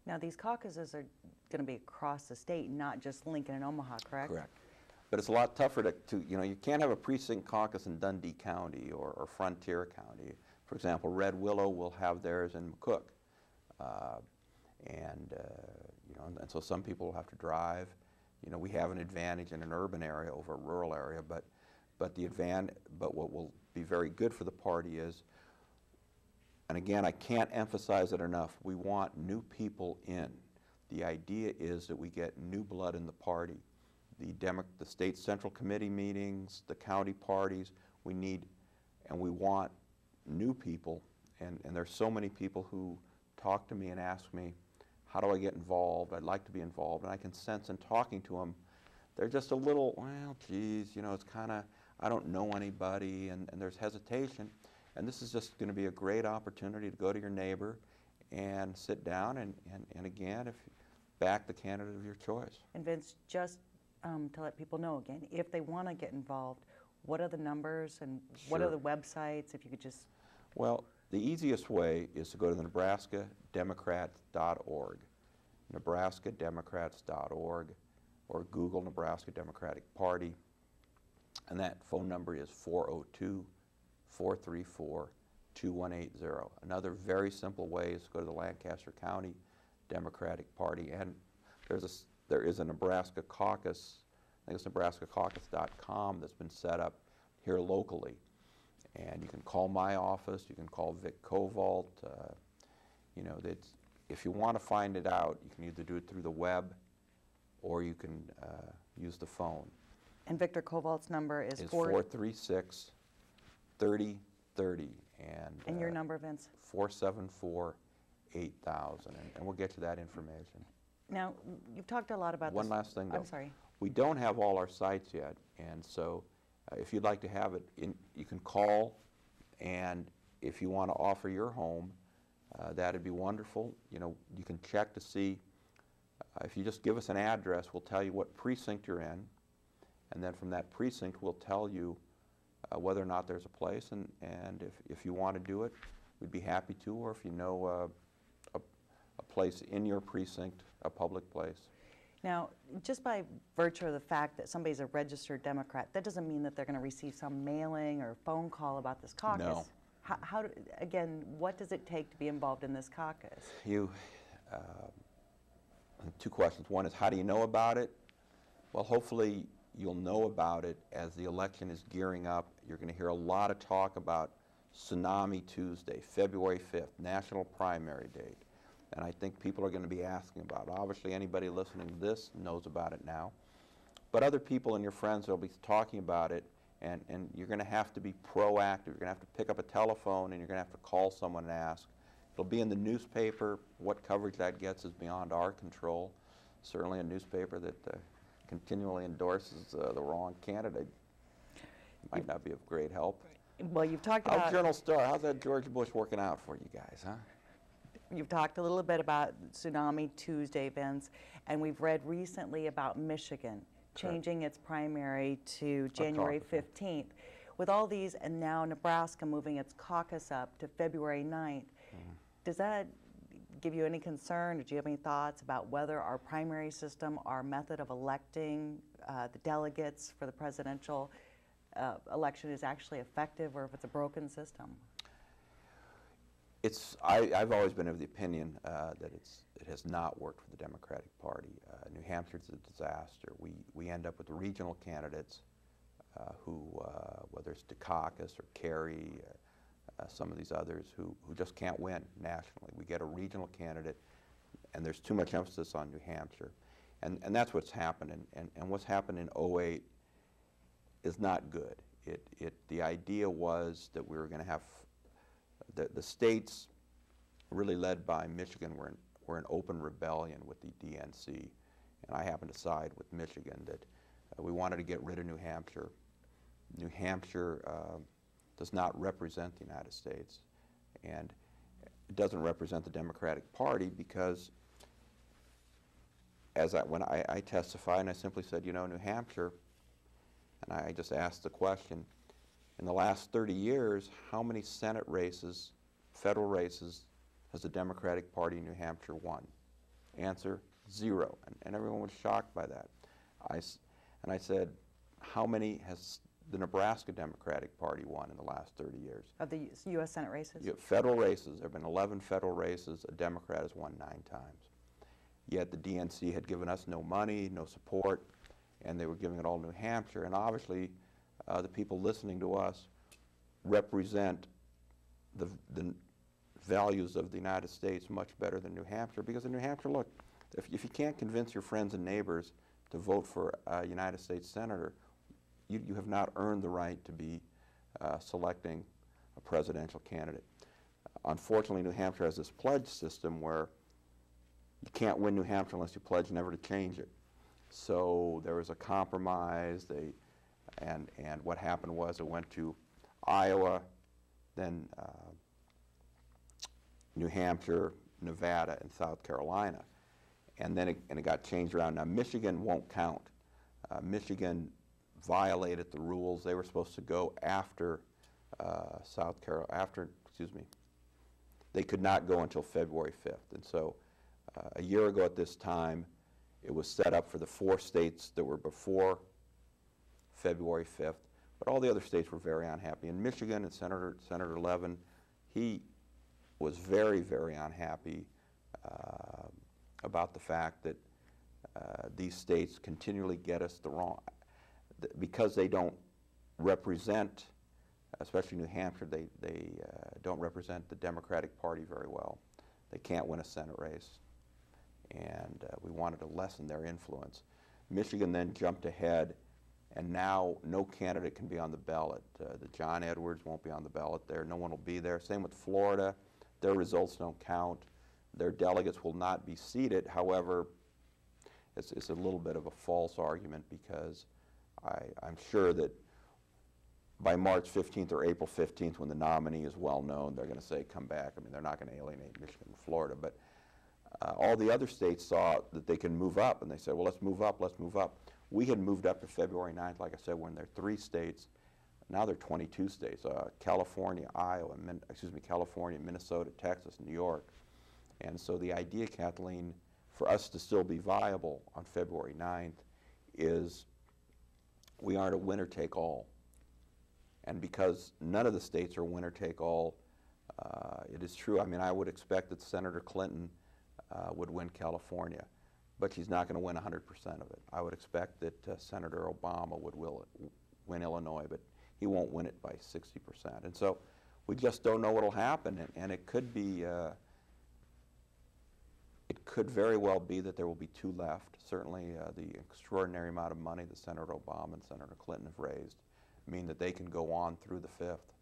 Now, these caucuses are going to be across the state, not just Lincoln and Omaha, correct? Correct. But it's a lot tougher to you can't have a precinct caucus in Dundee County or Frontier County. For example, Red Willow will have theirs in McCook. And so some people will have to drive. We have an advantage in an urban area over a rural area, but what will be very good for the party is, and again, I can't emphasize it enough, we want new people in. The idea is that we get new blood in the party. The state central committee meetings, the county parties, we need and we want new people, and there's so many people who talk to me and ask me, how do I get involved? I'd like to be involved, and I can sense in talking to them, they're just a little, well, geez, it's kind of, I don't know anybody, and there's hesitation, and this is just going to be a great opportunity to go to your neighbor and sit down and again, if you back the candidate of your choice. And Vince, just to let people know again, if they want to get involved, what are the numbers and what are the websites, if you could just... Well, the easiest way is to go to the NebraskaDemocrats.org, NebraskaDemocrats.org, or Google Nebraska Democratic Party, and that phone number is 402-434-2180. Another very simple way is to go to the Lancaster County Democratic Party, and there is a Nebraska caucus, I think it's NebraskaCaucus.com, that's been set up here locally. And you can call my office, you can call Vic Kovalt. If you want to find it out, you can either do it through the web or you can use the phone. And Victor Kovalt's number is 436-3030. And your number, Vince? 474-8000. And we'll get you that information. Now, you've talked a lot about One last thing, though. I'm sorry. We don't have all our sites yet, and so if you'd like to have it, you can call, and if you want to offer your home, that'd be wonderful. You can check to see, if you just give us an address, we'll tell you what precinct you're in, and then from that precinct we'll tell you whether or not there's a place, and if you want to do it, we'd be happy to, or if you know a place in your precinct, a public place. Now, just by virtue of the fact that somebody's a registered Democrat, that doesn't mean that they're going to receive some mailing or phone call about this caucus. No. Again, what does it take to be involved in this caucus? Two questions. One is, how do you know about it? Well, hopefully you'll know about it as the election is gearing up. You're going to hear a lot of talk about Tsunami Tuesday, February 5th, national primary date. And I think people are going to be asking about it. Obviously, anybody listening to this knows about it now. But other people and your friends will be talking about it, and you're going to have to be proactive. You're going to have to pick up a telephone, and you're going to have to call someone and ask. It'll be in the newspaper. What coverage that gets is beyond our control. Certainly a newspaper that continually endorses the wrong candidate might not be of great help. Well, you've talked about... How's Journal Star? How's that George Bush working out for you guys, huh? You've talked a little bit about Tsunami Tuesday events, and we've read recently about Michigan changing its primary to January 15th. With all these, and now Nebraska moving its caucus up to February 9th, does that give you any concern, or do you have any thoughts about whether our primary system, our method of electing the delegates for the presidential election is actually effective, or if it's a broken system? I've always been of the opinion that it has not worked for the Democratic Party. New Hampshire's a disaster. We end up with regional candidates who, whether it's Dukakis or Kerry, some of these others, who just can't win nationally. We get a regional candidate, and there's too much emphasis on New Hampshire. And that's what's happened. And what's happened in '08 is not good. The idea was that we were going to have the states, really led by Michigan, were in open rebellion with the DNC, and I happen to side with Michigan that we wanted to get rid of New Hampshire. New Hampshire does not represent the United States, and it doesn't represent the Democratic Party because, when I testified, and I simply said, New Hampshire, and I just asked the question, in the last 30 years, how many Senate races, federal races, has the Democratic Party in New Hampshire won? Answer, 0. And everyone was shocked by that. And I said, how many has the Nebraska Democratic Party won in the last 30 years? Of the U.S. Senate races? Federal races, there have been 11 federal races. A Democrat has won 9 times. Yet the DNC had given us no money, no support, and they were giving it all to New Hampshire. And obviously, the people listening to us represent the values of the United States much better than New Hampshire, because in New Hampshire, look, if you can't convince your friends and neighbors to vote for a United States senator, you have not earned the right to be selecting a presidential candidate. Unfortunately, New Hampshire has this pledge system where you can't win New Hampshire unless you pledge never to change it. So there was a compromise, and what happened was it went to Iowa, then New Hampshire, Nevada, and South Carolina. And then it got changed around. Now, Michigan won't count. Michigan violated the rules. They were supposed to go after they could not go until February 5th. And so a year ago at this time, it was set up for the 4 states that were before February 5th, but all the other states were very unhappy. In Michigan, and Senator Levin, he was very, very unhappy about the fact that these states continually get us the wrong, because they don't represent, especially New Hampshire, they don't represent the Democratic Party very well. They can't win a Senate race, and we wanted to lessen their influence. Michigan then jumped ahead, and now no candidate can be on the ballot. The John Edwards won't be on the ballot there. No one will be there. Same with Florida. Their results don't count. Their delegates will not be seated. However, it's a little bit of a false argument, because I'm sure that by March 15th or April 15th, when the nominee is well known, they're going to say, come back. I mean, they're not going to alienate Michigan and Florida. But all the other states saw that they can move up, and they said, well, let's move up, let's move up. We had moved up to February 9th, like I said, when there are 3 states. Now there are 22 states, California, California, Minnesota, Texas, New York. And so the idea, Kathleen, for us to still be viable on February 9th is we aren't a winner-take-all. And because none of the states are winner-take-all, it is true. I mean, I would expect that Senator Clinton would win California, but she's not going to win 100% of it. I would expect that Senator Obama would win Illinois, but he won't win it by 60%. And so we just don't know what will happen, and it could be, it could very well be that there will be 2 left. Certainly the extraordinary amount of money that Senator Obama and Senator Clinton have raised mean that they can go on through the 5th.